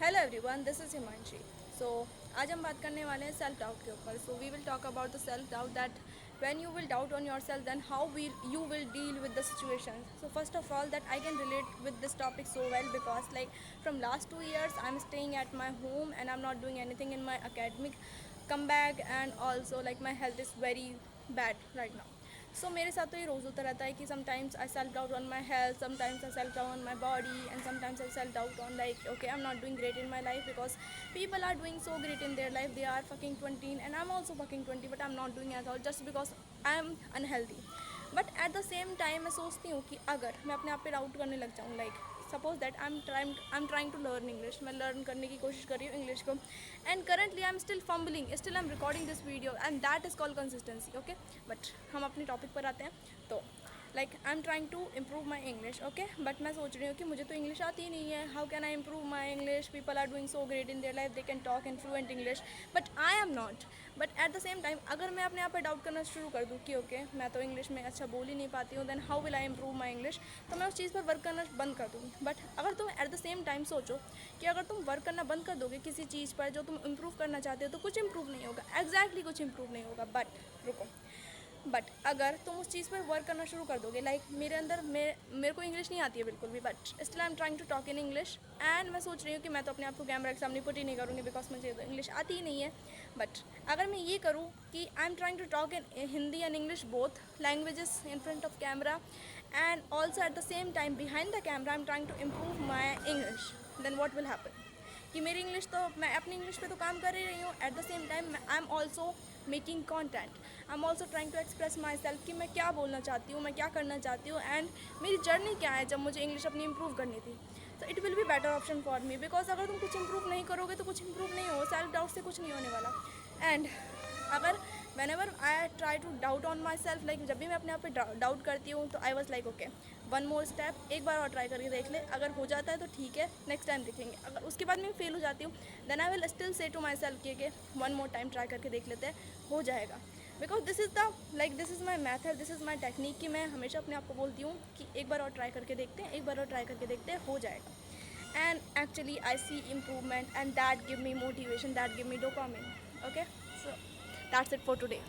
Hello everyone, this is Himanshi. So आज हम बात करने वाले हैं सेल्फ डाउट के ऊपर। So we will talk about the self doubt that when you will doubt on yourself then how will you will deal with the situation. So first of all that I can relate with this topic so well because like from last 2 years I'm staying at my home and I'm not doing anything in my academic comeback, and also like my health is very bad right now. सो मेरे साथ तो ये रोज़ होता रहता है कि sometimes I self doubt on my health, sometimes I self doubt on my body, and sometimes I self doubt on like okay I am not doing great in my life because people are doing so great in their life. They are fucking 20 and I'm also fucking 20, but I'm not doing at all just because I'm unhealthy. But at the same time मैं सोचती हूँ कि अगर मैं अपने आप पे doubt करने लग जाऊँ, like suppose that I am trying to learn English, मैं लर्न करने की कोशिश कर रही हूँ इंग्लिश को, and currently I am still fumbling, still I am recording this video and that is called consistency. Okay, but हम अपने टॉपिक पर आते हैं. तो like I am trying to improve my English. Okay, but मैं सोच रही हूँ कि मुझे तो इंग्लिश आती ही नहीं है. How can I improve my English? People are doing so great in their life, they can talk in fluent English, but I am not. But at the same time अगर मैं अपने आप पर डाउट करना शुरू कर दूँ कि ओके मैं तो इंग्लिश में अच्छा बोल ही नहीं पाती हूँ, then how will I improve my English, तो मैं उस चीज़ पर वर्क करना बंद कर दूँगी. बट अगर तुम एट द सेम टाइम सोचो कि अगर तुम वर्क करना बंद कर दोगे किसी चीज़ पर जो तुम इम्प्रूव करना चाहते हो, तो कुछ इम्प्रूव नहीं होगा. एग्जैक्टली कुछ इम्प्रूव नहीं होगा. बट रुको, बट अगर तुम उस चीज़ पर वर्क करना शुरू कर दोगे, लाइक मेरे अंदर मेरे को इंग्लिश नहीं आती है बिल्कुल भी, but still I am trying to talk in English, and मैं सोच रही हूँ कि मैं तो अपने आप को कैमरा के सामने पुट ही नहीं करूँगी बिकॉज मुझे तो इंग्लिश आती ही नहीं है. बट अगर मैं ये करूँ कि I am trying to talk in Hindi and English both languages in front of camera, and also at the same time behind the camera I am trying to improve my English, then what will happen कि मेरी English तो मैं अपनी English पे तो काम कर ही रही हूँ, at the same time I am also making content, I am also trying to express myself कि मैं क्या बोलना चाहती हूँ, मैं क्या करना चाहती हूँ, एंड मेरी जर्नी क्या है जब मुझे इंग्लिश अपनी इम्प्रूव करनी थी. तो it will be better option for me because अगर तुम कुछ इम्प्रूव नहीं करोगे तो कुछ इम्प्रूव नहीं हो, सेल्फ डाउट से कुछ नहीं होने वाला. एंड अगर whenever I try to doubt on myself, like जब भी मैं अपने आप पे डाउट करती हूँ तो I was like okay one more step, एक बार और ट्राई करके देख ले, अगर हो जाता है तो ठीक है नेक्स्ट टाइम देखेंगे. अगर उसके बाद मैं फेल हो जाती हूँ then I will still say to myself कि वन मोर टाइम ट्राई करके देख लेते हैं, हो जाएगा. Because this is my method, this is my technique कि मैं हमेशा अपने आप को बोलती हूँ कि एक बार और ट्राई करके देखते हैं, एक बार और ट्राई करके देखते हैं, हो जाएगा. And actually I see improvement and that give me motivation, that give me dopamine. Okay, so that's it for today.